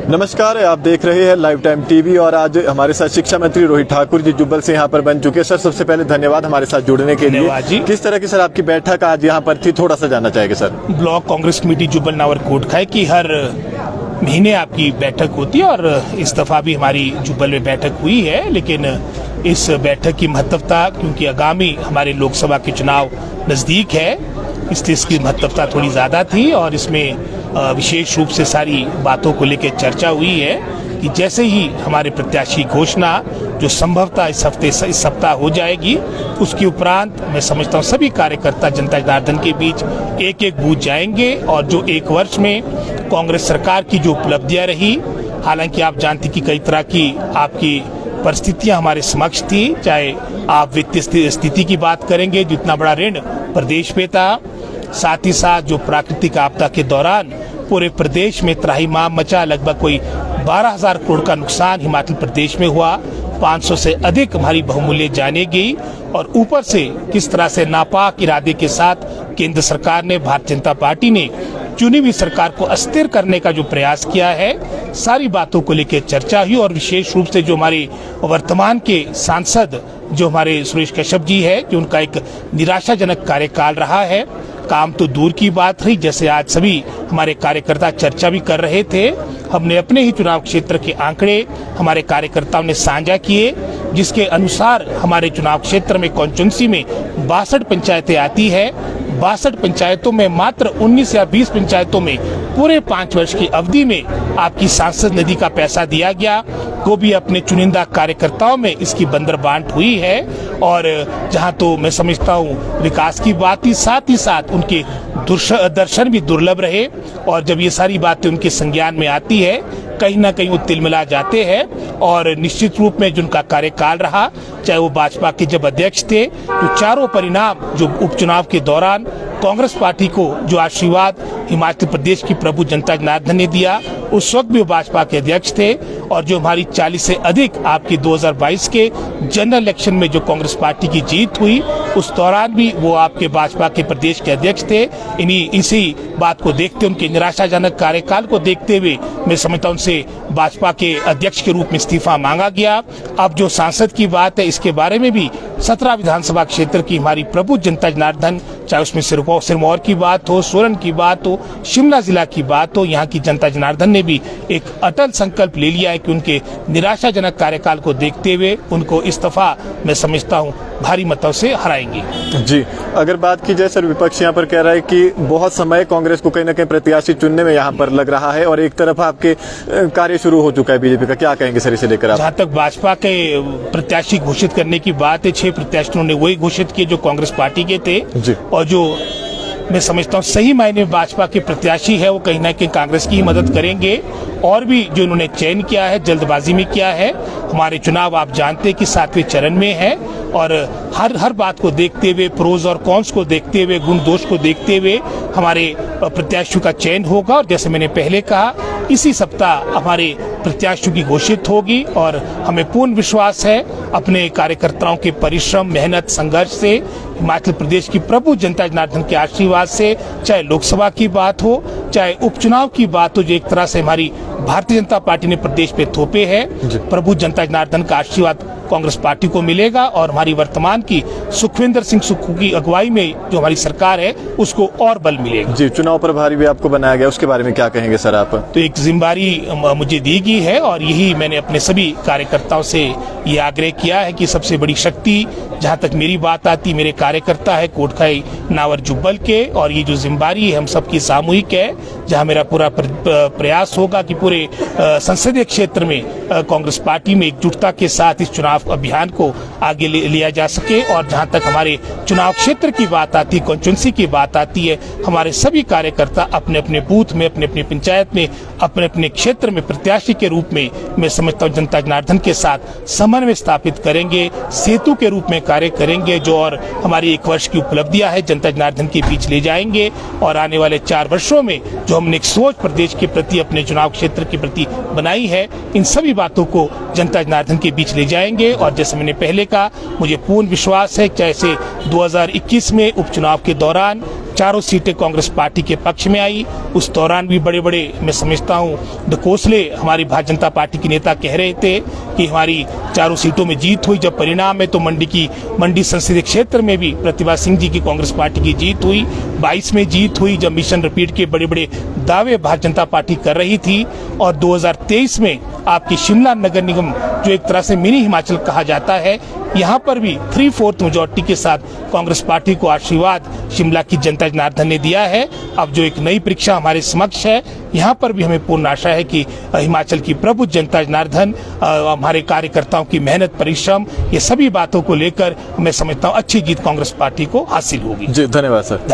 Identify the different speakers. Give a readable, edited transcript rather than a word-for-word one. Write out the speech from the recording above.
Speaker 1: नमस्कार, आप देख रहे हैं लाइव टाइम टीवी और आज हमारे साथ शिक्षा मंत्री रोहित ठाकुर जी जुब्बल से यहाँ पर बन चुके हैं। सर, सबसे पहले धन्यवाद हमारे साथ जुड़ने के लिए। किस तरह की सर आपकी बैठक आज यहाँ पर थी, थोड़ा सा जानना चाहेंगे sir.
Speaker 2: Block Congress committee Jubbal Nawar Kotkhai की हर महीने आपकी बैठक होती है और इस दफा भी हमारी जुब्बल में बैठक हुई है। लेकिन इस बैठक की महत्वता, क्योंकि आगामी हमारे लोकसभा के चुनाव नजदीक है, इसलिए इसकी महत्वता थोड़ी ज्यादा थी और इसमें विशेष रूप से सारी बातों को लेकर चर्चा हुई है कि जैसे ही हमारे प्रत्याशी घोषणा जो संभवतः इस सप्ताह हो जाएगी, उसके उपरांत मैं समझता हूँ सभी कार्यकर्ता जनता जनार्दन के बीच एक एक बूथ जाएंगे और जो एक वर्ष में कांग्रेस सरकार की जो उपलब्धियां रही, हालांकि आप जानती कि कई तरह की आपकी परिस्थितियां हमारे समक्ष थी, चाहे आप वित्तीय स्थिति की बात करेंगे, जितना बड़ा ऋण प्रदेश पे था, साथ ही साथ जो प्राकृतिक आपदा के दौरान पूरे प्रदेश में त्राहिमाम मचा, लगभग कोई 12,000 करोड़ का नुकसान हिमाचल प्रदेश में हुआ, 500 से अधिक हमारी बहुमूल्य जाने गई और ऊपर से किस तरह से नापाक इरादे के साथ केंद्र सरकार ने, भारतीय जनता पार्टी ने चुनी हुई सरकार को अस्थिर करने का जो प्रयास किया है, सारी बातों को लेकर चर्चा हुई। और विशेष रूप से जो हमारे वर्तमान के सांसद जो हमारे सुरेश कश्यप जी है, कि उनका एक निराशाजनक कार्यकाल रहा है, काम तो दूर की बात रही, जैसे आज सभी हमारे कार्यकर्ता चर्चा भी कर रहे थे। हमने अपने ही चुनाव क्षेत्र के आंकड़े हमारे कार्यकर्ताओं ने साझा किए, जिसके अनुसार हमारे चुनाव क्षेत्र में कॉन्स्टिट्यूंसी में 62 पंचायतें आती है। 62 पंचायतों में मात्र 19 या 20 पंचायतों में पूरे 5 वर्ष की अवधि में आपकी सांसद निधि का पैसा दिया गया, वो भी अपने चुनिंदा कार्यकर्ताओं में इसकी बंदरबांट हुई है। और जहां तो मैं समझता हूं विकास की बात ही साथ उनके दर्शन भी दुर्लभ रहे और जब ये सारी बातें उनके संज्ञान में आती है, कहीं ना कहीं वो तिलमिला जाते हैं। और निश्चित रूप में जिनका कार्यकाल रहा, चाहे वो भाजपा के जब अध्यक्ष थे, तो चारों परिणाम जो उपचुनाव के दौरान कांग्रेस पार्टी को जो आशीर्वाद हिमाचल प्रदेश की प्रभु जनता जनार्दन ने दिया, उस वक्त भी वो भाजपा के अध्यक्ष थे। और जो हमारी 40 से अधिक आपकी 2022 के जनरल इलेक्शन में जो कांग्रेस पार्टी की जीत हुई, उस दौरान भी वो आपके भाजपा के प्रदेश के अध्यक्ष थे। इसी बात को देखते, उनके निराशाजनक कार्यकाल को देखते हुए मैं समझता हूं उनसे भाजपा के अध्यक्ष के रूप में इस्तीफा मांगा गया। अब जो सांसद की बात है, इसके बारे में भी 17 विधानसभा क्षेत्र की हमारी प्रभु जनता जनार्दन, चाहे उसमें सिरमौर की बात हो, सोलन की बात हो, शिमला जिला की बात हो, यहाँ की जनता जनार्दन ने भी एक अटल संकल्प ले लिया है कि उनके निराशाजनक कार्यकाल को देखते हुए उनको इस दफा मैं समझता हूँ भारी मतों से हराएंगे।
Speaker 1: जी, अगर बात की जाए सर, विपक्ष यहाँ पर कह रहा है कि बहुत समय कांग्रेस को कहीं ना कहीं प्रत्याशी चुनने में यहाँ पर लग रहा है और एक तरफ आपके कार्य शुरू हो चुका है बीजेपी का, क्या कहेंगे सर इसे लेकर आप?
Speaker 2: जहाँ तक भाजपा के प्रत्याशी घोषित करने की बात है, 6 प्रत्याशियों ने वही घोषित किए जो कांग्रेस पार्टी के थे और जो मैं समझता हूँ सही मायने में भाजपा के प्रत्याशी है, वो कहीं ना कहीं कांग्रेस की ही मदद करेंगे। और भी जो उन्होंने चयन किया है, जल्दबाजी में किया है। हमारे चुनाव आप जानते हैं कि 7वें चरण में है और हर बात को देखते हुए, प्रोज और कॉन्स को देखते हुए, गुण दोष को देखते हुए हमारे प्रत्याशियों का चयन होगा। और जैसे मैंने पहले कहा, इसी सप्ताह हमारे प्रत्याशियों की घोषित होगी और हमें पूर्ण विश्वास है अपने कार्यकर्ताओं के परिश्रम, मेहनत, संघर्ष से, हिमाचल प्रदेश की प्रभु जनता जनार्दन के आशीर्वाद से, चाहे लोकसभा की बात हो, चाहे उपचुनाव की बात हो, जो एक तरह से हमारी भारतीय जनता पार्टी ने प्रदेश पे थोपे है, प्रभु जनता जनार्दन का आशीर्वाद कांग्रेस पार्टी को मिलेगा और हमारी वर्तमान की सुखविंदर सिंह सुक्खू की अगुवाई में जो हमारी सरकार है, उसको और बल मिलेगा।
Speaker 1: जी, चुनाव प्रभारी भी आपको बनाया गया, उसके बारे में क्या कहेंगे सर आप?
Speaker 2: तो एक जिम्मेदारी मुझे दी गई है और यही मैंने अपने सभी कार्यकर्ताओं से ये आग्रह किया है कि सबसे बड़ी शक्ति, जहाँ तक मेरी बात आती, मेरे कार्यकर्ता है कोटखाई नावर जुब्बल के, और ये जो जिम्मेदारी है हम सबकी सामूहिक है, जहाँ मेरा पूरा प्रयास होगा कि पूरे संसदीय क्षेत्र में कांग्रेस पार्टी में एकजुटता के साथ इस चुनाव अभियान को आगे लिया जा सके। और जहां तक हमारे चुनाव क्षेत्र की बात आती है, कॉन्स्टिट्यूंसी की बात आती है, हमारे सभी कार्यकर्ता अपने अपने बूथ में, अपने अपने पंचायत में, अपने अपने क्षेत्र में प्रत्याशी के रूप में मैं समझता हूँ जनता जनार्दन के साथ समन्वय स्थापित करेंगे, सेतु के रूप में कार्य करेंगे, जो और हमारी 1 वर्ष की उपलब्धियां है जनता जनार्दन के बीच ले जाएंगे। और आने वाले 4 वर्षों में जो हमने एक सोच प्रदेश के प्रति, अपने चुनाव क्षेत्र के प्रति बनाई है, इन सभी बातों को जनता जनार्दन के बीच ले जाएंगे। और जैसे मैंने पहले कहा, मुझे पूर्ण विश्वास है जैसे 2021 में उपचुनाव के दौरान चारों सीटें कांग्रेस पार्टी के पक्ष में आई। उस दौरान भी बड़े बड़े मैं समझता हूँ ढकोसले हमारी भारतीय जनता पार्टी के नेता कह रहे थे कि हमारी चारों सीटों में जीत हुई। जब परिणाम है तो मंडी संसदीय क्षेत्र में भी प्रतिभा सिंह जी की कांग्रेस पार्टी की जीत हुई, 22 में जीत हुई। जब मिशन रिपीट के बड़े बड़े दावे भारतीय जनता पार्टी कर रही थी, और 2023 में आपकी शिमला नगर निगम जो एक तरह से मिनी हिमाचल कहा जाता है, यहाँ पर भी 3/4 मेजॉरिटी के साथ कांग्रेस पार्टी को आशीर्वाद शिमला की जनता जनार्दन ने दिया है। अब जो एक नई परीक्षा हमारे समक्ष है, यहाँ पर भी हमें पूर्ण आशा है कि हिमाचल की प्रबुद्ध जनता जनार्दन, हमारे कार्यकर्ताओं की मेहनत परिश्रम, ये सभी बातों को लेकर मैं समझता हूँ अच्छी जीत कांग्रेस पार्टी को हासिल होगी।
Speaker 1: जी धन्यवाद सर।